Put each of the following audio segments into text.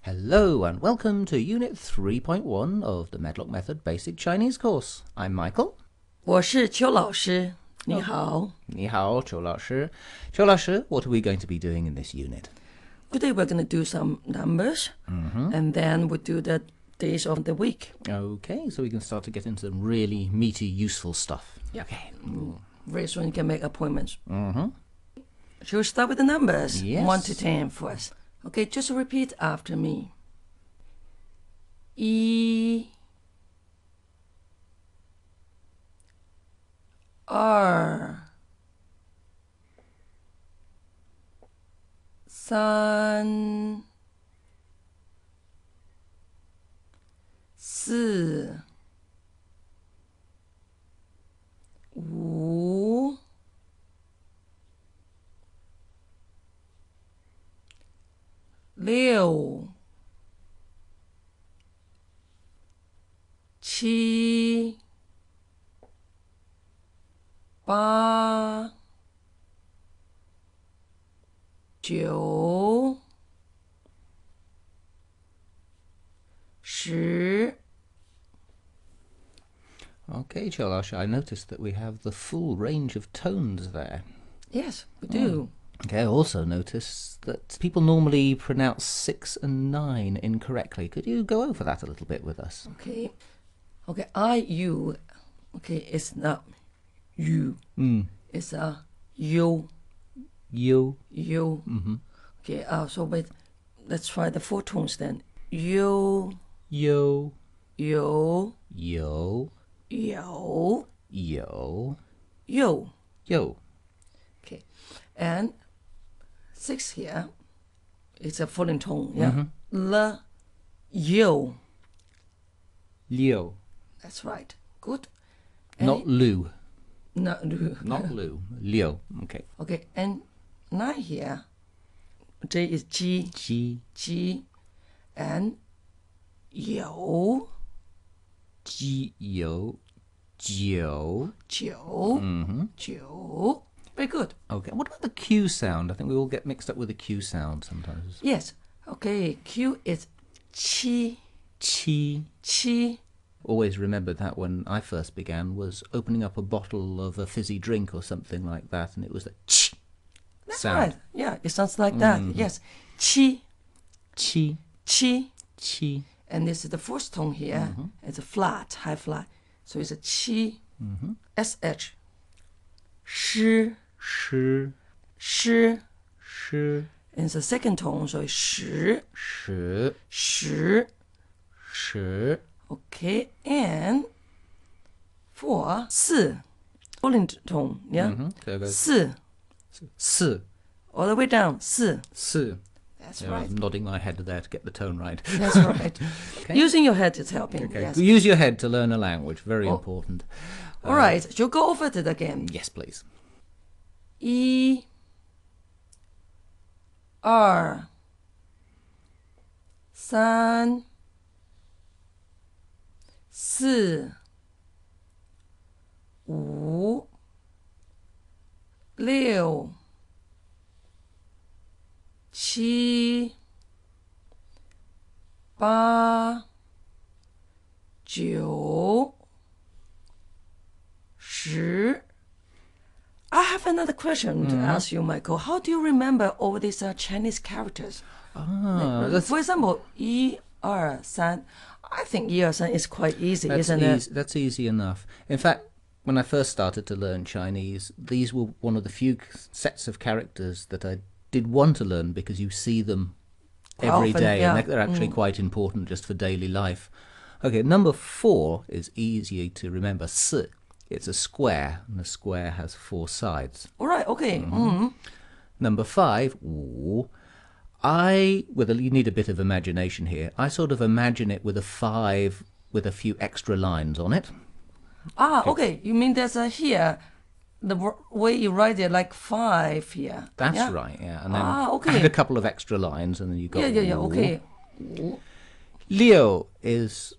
Hello and welcome to Unit 3.1 of the Medlock Method Basic Chinese course. I'm Michael. 我是邱老师，你好。你好，邱老师。邱老师, what are we going to be doing in this unit? Today we're going to do some numbers, and then we'll do the days of the week. Okay, so we can start to get into some really meaty, useful stuff. Yeah. Okay. Very soon you can make appointments. Shall we start with the numbers? Yes. 1 to 10 first. Okay, just repeat after me. 1 2 3 4 5 6 7 8 9 10 Okay, Cholash, I noticed that we have the full range of tones there. Yes, we do. Okay, I also noticed that people normally pronounce 6 and 9 incorrectly. Could you go over that a little bit with us? Okay. Okay, you. Okay, it's not you. It's a you. You. You. Okay, so wait. Let's try the 4 tones then. You. Yo. Yo. Yo. Yo. Yo. Yo. Yo. Okay, and 6 here. It's a falling tone. Yeah. L. Yo. Liu. That's right. Good. And Not Lu. Not Lu. Not Lu. Liu. Okay. Okay, and 9 here. J is G. Ji. G. And Yo. Jiu. Jiu. Jiu. Jiu. Very good. Okay. What about the Q sound? I think we all get mixed up with the Q sound sometimes. Yes. Okay, Q is Qi. Chi. Qi. Always remembered that when I first began was opening up a bottle of a fizzy drink or something like that, and it was the ch That's sound. right. Yeah, it sounds like that. Yes. Qi. Chi. Qi. Chi. And this is the first tone here. It's a flat, high flat. So it's a Qi. SH. Shi. Shi. Shi. Shi. And it's the second tone, so it's Shi. Shi. Shi. Shi. Okay, and 4, 4. Falling tone, yeah? So it goes 4. si. All the way down, 4. Si. That's I right. was nodding my head there to get the tone right. That's right. Using your head is helping. Okay. Yes. Use your head to learn a language. Very important. All right. You'll go over it again. Yes, please. 1 2 3 4 5 6 7 8 9 10 I have another question to ask you, Michael. How do you remember all these Chinese characters? For example, 1 2 3. I think 1 2 3 is quite easy, isn't it? That's easy enough. In fact, when I first started to learn Chinese, these were one of the few sets of characters that I did want to learn because you see them every Often, day, yeah. and they're actually quite important just for daily life. Okay, number 4 is easy to remember. Si. It's a square, and a square has 4 sides. All right, okay. Number 5, wu. You need a bit of imagination here. I sort of imagine it with a 5 with a few extra lines on it. Okay. You mean there's a here, the way you write it, like 5 here. That's yeah? right, yeah. And then okay. add a couple of extra lines, and then you got Yeah, wu. okay. Liu is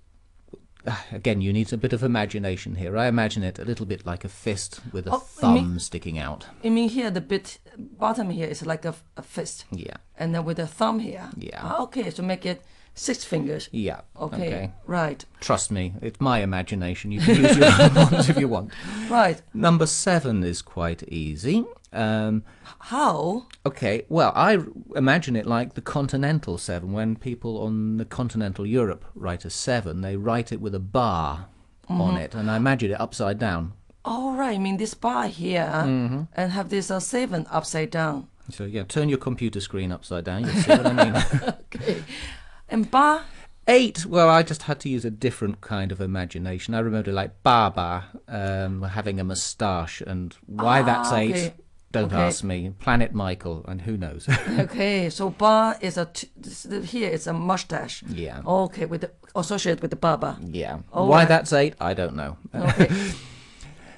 again, you need a bit of imagination here. I imagine it a little bit like a fist with a Oh, thumb sticking out. You mean here the bit bottom here is like a fist? Yeah. And then with the thumb here? Yeah. Okay, so make it 6 fingers. Yeah. Okay. Right. Trust me, it's my imagination. You can use your own ones if you want. Right. Number 7 is quite easy. How? Okay, well, I imagine it like the continental 7. When people on the continental Europe write a 7, they write it with a bar on it, and I imagine it upside down. All right, I mean this bar here, and have this 7 upside down. So, yeah, turn your computer screen upside down, you'll see what I mean. Okay. And bar? 8, well, I just had to use a different kind of imagination. I remember like Baba having a moustache, and why that's 8... Okay. Don't ask me. Planet Michael, and who knows? Okay, so bar is here it's a mustache. Yeah. Okay, associated with the Baba. Yeah. All Why right. that's 8, I don't know. Okay.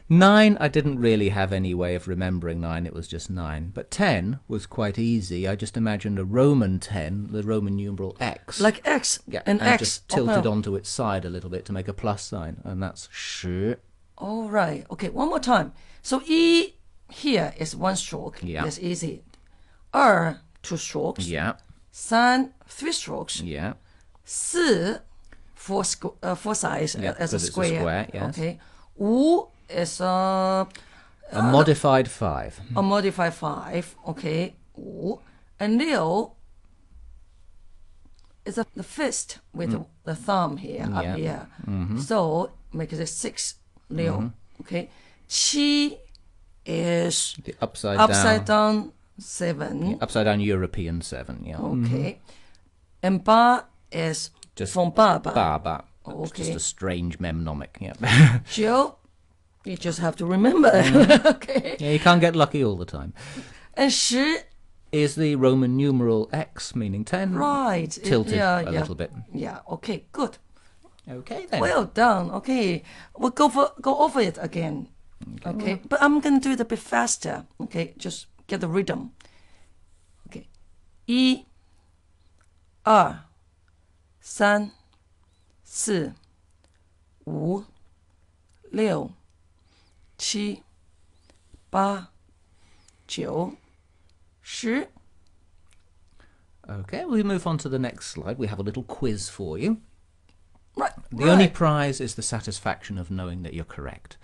9, I didn't really have any way of remembering 9. It was just 9. But 10 was quite easy. I just imagined a Roman 10, the Roman numeral X. Like X. Yeah, and and X. just tilted no. onto its side a little bit to make a plus sign, and that's sh. All right. Okay, one more time. So E here is 1 stroke. Yeah. That's easy. 2 strokes. Yeah. 3 3 strokes. Yeah. 4 sides Yeah, as a 'cause it's a square. square, yes. Okay. 5 is A modified 5. a modified 5. Okay. 5. And 6 is the fist with the thumb here, Yeah. up here. So make it 6. 6. Okay. 7 is The upside down 7. Upside down European 7, yeah. Okay. And 8 is Just from Baba. Baba. It's Okay. just a strange mnemonic, yeah. 9, you just have to remember. Okay. Yeah, you can't get lucky all the time. And 10 Is the Roman numeral X, meaning 10. right. Tilted a little bit. Yeah. Okay. Good. Okay, then. Well done. Okay. We'll go over it again. Okay. But I'm gonna do it a bit faster. Okay. Just get the rhythm. Okay. 1 2 3 4 5 6 7 8 9 10 Okay, we move on to the next slide. We have a little quiz for you. Right. The only prize is the satisfaction of knowing that you're correct.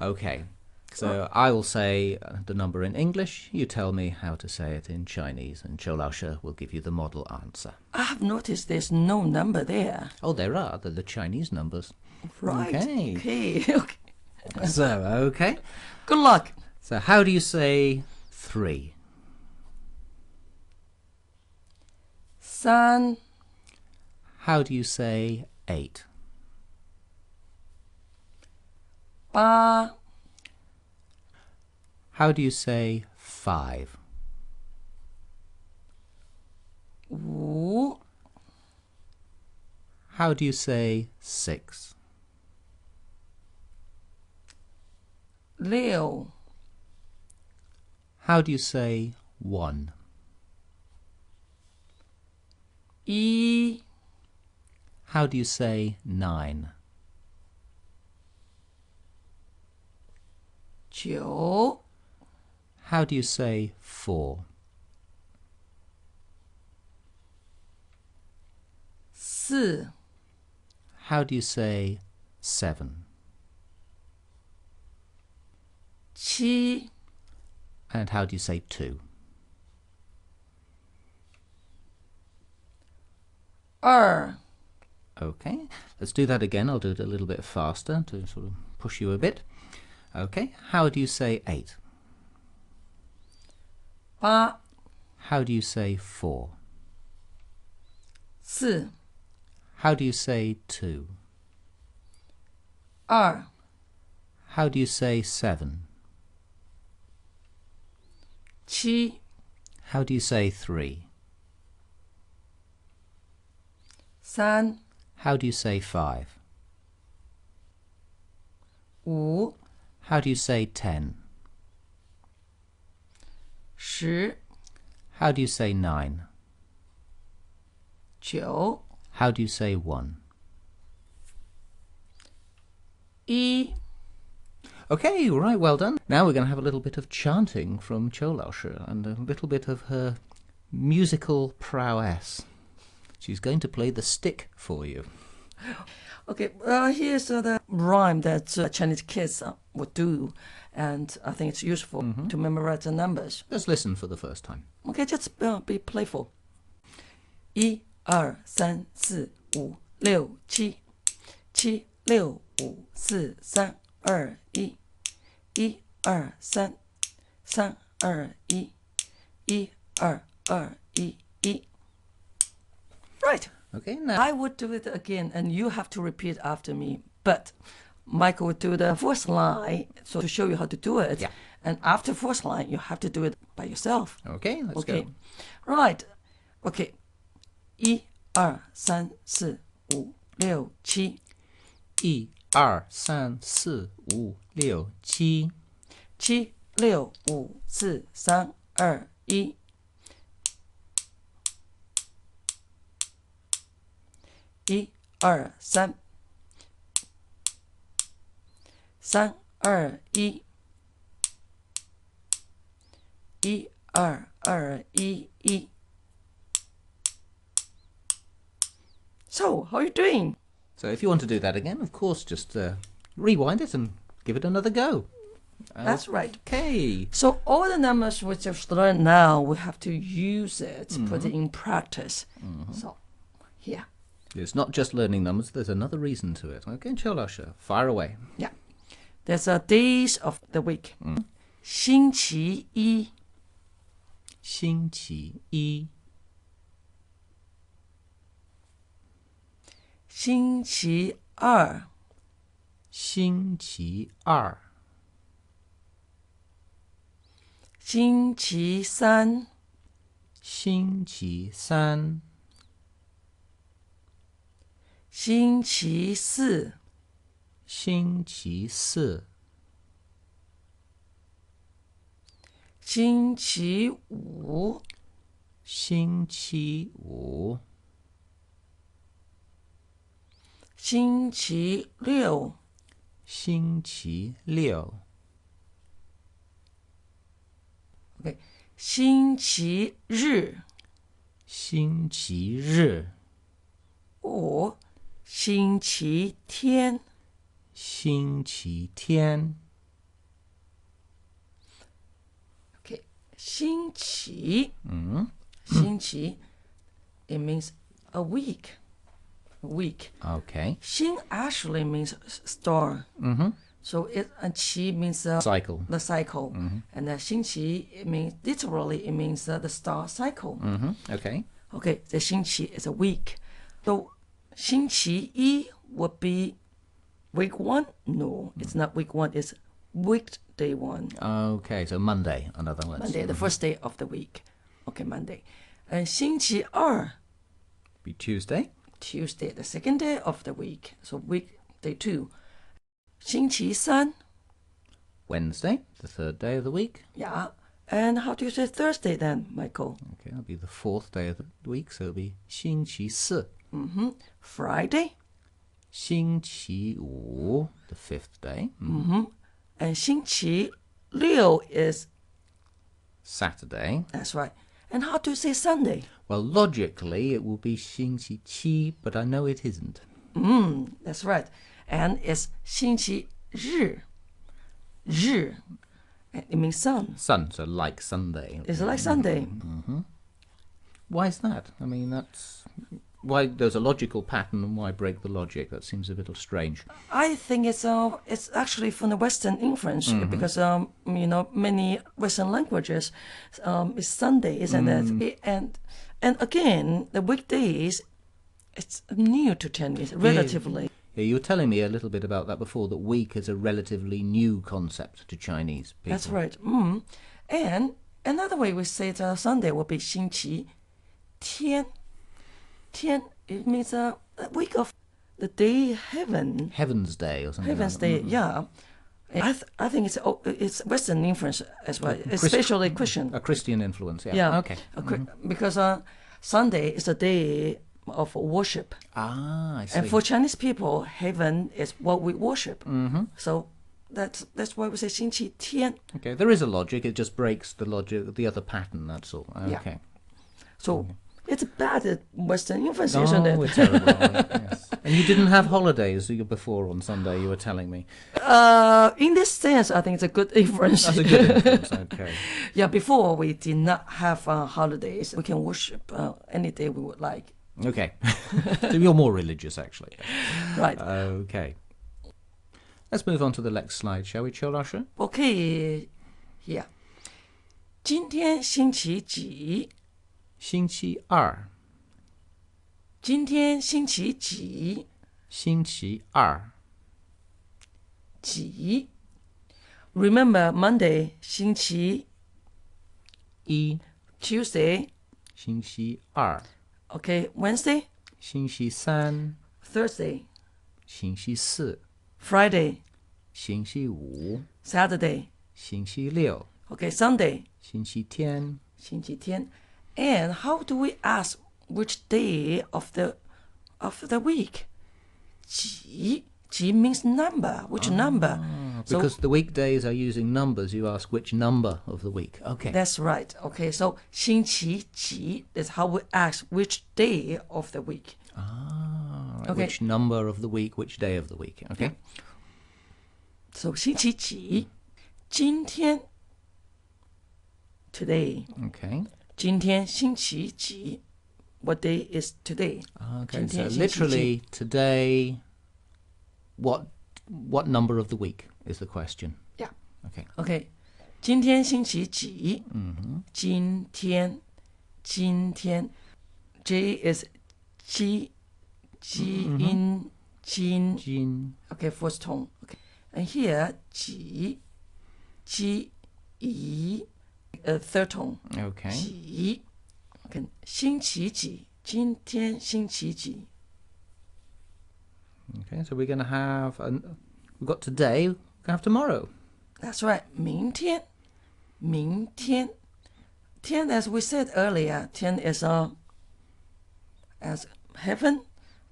Okay, so I will say the number in English. You tell me how to say it in Chinese, and Zhou Laoshi will give you the model answer. I have noticed there's no number there. Oh, there are the Chinese numbers. Right. Okay. Okay. Okay. So, okay. Good luck. So, how do you say 3? 3 How do you say 8? 8 How do you say 5? 5 How do you say 6? 6 How do you say 1? 1 How do you say 9? 9 How do you say 4? 4 How do you say 7? 7 And how do you say 2? 2 Okay, let's do that again. I'll do it a little bit faster to sort of push you a bit. Okay, how do you say 8? 8 How do you say 4? 4 How do you say 2? 2 How do you say 7? 7 How do you say 3? 3 How do you say 5? 5 How do you say 10? 10 How do you say 9? 9 How do you say 1? 一. Okay, right, well done. Now we're going to have a little bit of chanting from Qiu Laoshi and a little bit of her musical prowess. She's going to play the stick for you. Okay, here's the rhyme that Chinese kids would do, and I think it's useful to memorize the numbers. Let's listen for the first time. Okay, just be playful. 1 2 3 4 5 6 7 7 6 5 4 3 2 1 1 2 3 3 2 1 1 2 2 1 Right. Okay, now I would do it again, and you have to repeat after me. But Michael would do the first line, so to show you how to do it. Yeah. And after first line, you have to do it by yourself. Okay, let's go. Right. Okay. 1 2 3 4 5 6 7 1 2 3 4 5 6 7 7 6 5 4 3 2 1 1 2 3 3 2 1 1 2 2 1 So, how are you doing? So if you want to do that again, of course, just rewind it and give it another go. That's right. Okay. So all the numbers we just learned now, we have to use it, put it in practice. So, here. It's not just learning numbers, there's another reason to it. Okay, Qiu Laoshi, fire away. Yeah. There's days of the week. 星期一 星期一 星期二 星期二 星期三 星期三 星期四 星期四 星期五 星期五 星期六 星期六 Okay. 星期日 星期日 or 星期天星期天 Okay. 星期星期 it means a week. A week. Okay. 星 actually means star. So it and qi means Cycle. the cycle, and 星期 it means literally it means the star cycle. Okay. Okay, the 星期 is a week. So 星期一 would be week 1. No, it's not week 1. It's weekday 1. Okay, so Monday, in other words. Monday, the first day of the week. Okay, Monday. And 星期二 Be Tuesday. Tuesday, the second day of the week. So weekday 2. 星期三 Wednesday, the third day of the week. Yeah. And how do you say Thursday then, Michael? Okay, that'll be the fourth day of the week, so it'll be 星期四 Friday. 星期五 the fifth day. And 星期六 is, Saturday. that's right. And how do you say Sunday? Well, logically, it will be 星期七, but I know it isn't. That's right. And it's 星期日. 日. It means sun. Sun, so like Sunday. It's like Sunday. Why is that? I mean, that's... Why there's a logical pattern and why break the logic? That seems a little strange. I think it's actually from the Western influence because many Western languages is Sunday, isn't it? And again, the weekdays, it's new to Chinese relatively. Yeah, you were telling me a little bit about that before, that week is a relatively new concept to Chinese people. That's right. And another way we say it, Sunday would be 星期天. 天, it means a week of the day heaven. Heaven's Day or something. Heaven's like that. Day, yeah. I think it's Western influence as well, especially Christian. A Christian influence, yeah. Yeah. Okay. Because Sunday is a day of worship. Ah, I see. And for Chinese people, heaven is what we worship. So that's why we say 星期天. Okay, there is a logic. It just breaks the logic, the other pattern. That's all. Okay. So it's bad at Western influence, Oh, isn't it? we're terrible. Yes. And you didn't have holidays before on Sunday. You were telling me. In this sense, I think it's a good influence. That's a good influence. Okay. Yeah, before we did not have holidays. We can worship any day we would like. Okay. So you're more religious, actually. Right. Okay. Let's move on to the next slide, shall we, 邱老师? Okay. Here. 今天星期几? 星期二. 今天星期几? 星期二. 几? Remember Monday, 星期一. Tuesday. 星期二. Okay, Wednesday. 星期三. Thursday. 星期四. Friday. 星期五. Saturday. 星期六. Okay, Sunday. 星期天. 星期天. And how do we ask which day of the week? 几 means number. Which number? Because the weekdays are using numbers, you ask which number of the week. Okay. That's right. Okay, so 星期几 is how we ask which day of the week. Right. Okay. Which number of the week, which day of the week. Okay. So 星期几? 今天 today. Okay. 今天星期几? What day is today? Okay. 今 So 天星期几? literally today, what number of the week is the question? Yeah. Okay. Okay. 今天星期几? 今天 J is 基 in 金 Jin. Okay, first tone. Okay. And here 几 third tone. Okay. 几 Okay. 星期几? 今天星期几? Okay. So we're going to have we've got today. We're going to have tomorrow. That's right. 明天 天, as we said earlier, 天 is as heaven,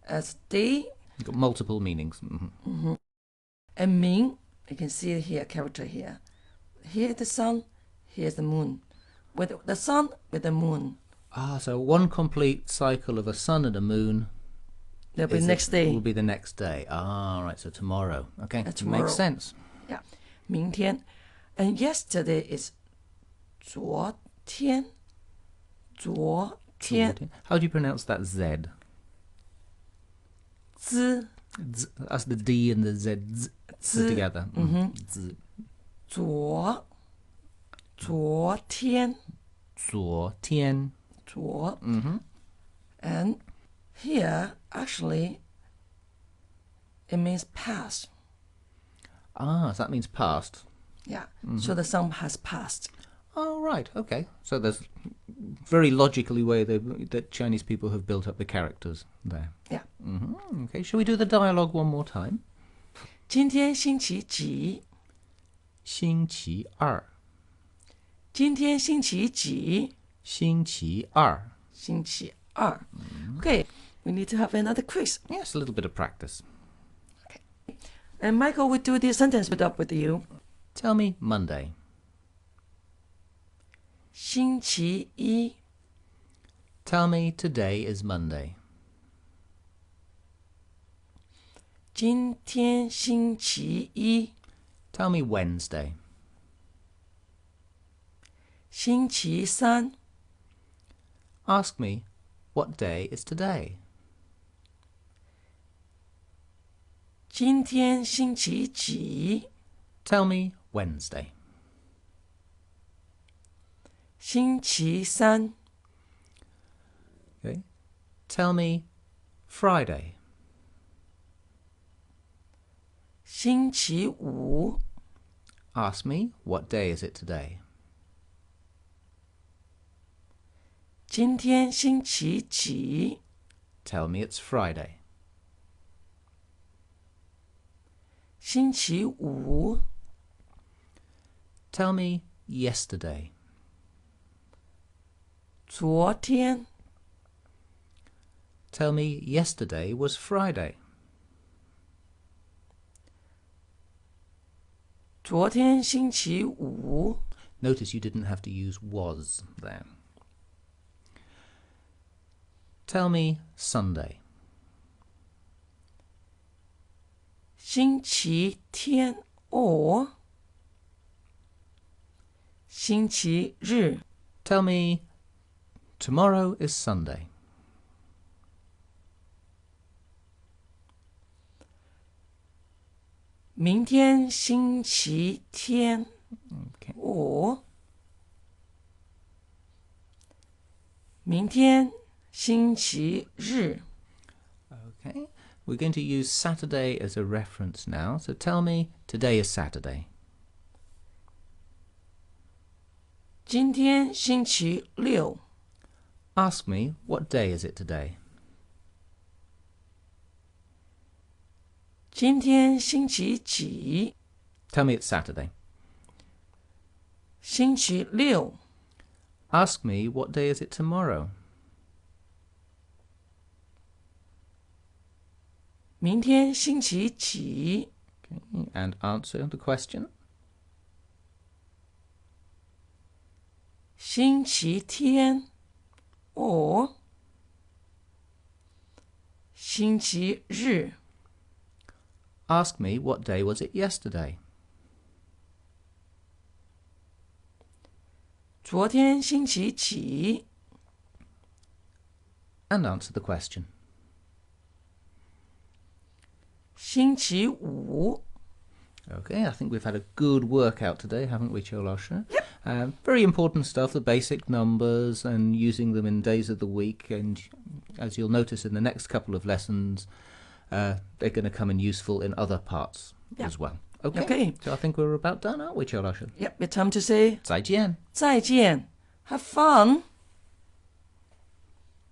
as day, You've got multiple meanings. and míng. You can see it here, character here. Here is the sun, here is the moon. With the sun, with the moon. So one complete cycle of a sun and a moon. There'll be next day. Will be the next day. Right. So tomorrow. Okay. Tomorrow. Makes sense. Yeah. 明天. And yesterday is 昨天. 昨天. How do you pronounce that Z? Z. That's the D and the Z. Z together. Z. 昨天. 昨天. 昨. And here, actually, it means past. So that means past. Yeah. So the sun has passed. Oh, right. Okay. So there's very logically way that Chinese people have built up the characters there. Yeah. Okay. Shall we do the dialogue one more time? 今天星期几? 星期二. 今天星期几? 星期二. 星期二. Okay. We need to have another quiz. Yes, a little bit of practice. And Michael will do the sentence put up with you. Tell me Monday. 星期一. Tell me today is Monday. 今天星期一. Tell me Wednesday. 星期三. Ask me what day is today. 今天星期几? Tell me Wednesday. 星期三. Okay. Tell me Friday. 星期五. Ask me what day is it today. 今天星期几? Tell me it's Friday. 星期五. Tell me yesterday. 昨天. Tell me yesterday was Friday. 昨天星期五。 Notice you didn't have to use was there. Tell me Sunday. 星期天 or 星期日。 Tell me tomorrow is Sunday. 明天星期天 Okay. or 明天星期日。 Okay. We're going to use Saturday as a reference now. So tell me today is Saturday. 今天星期六。 Ask me what day is it today. 今天星期几？ Tell me it's Saturday. 星期六。 Ask me what day is it tomorrow. 明天星期几？ Okay. And answer the question. 星期天 or 星期日。 Ask me what day was it yesterday. 昨天星期几？ And answer the question. 星期五。 Okay, I think we've had a good workout today, haven't we, Cholasha? Yep. Very important stuff, the basic numbers and using them in days of the week. And as you'll notice in the next couple of lessons, they're going to come in useful in other parts as well. Okay. So I think we're about done, aren't we, Cholasha? Yep, it's time to say 再见. 再见. Have fun.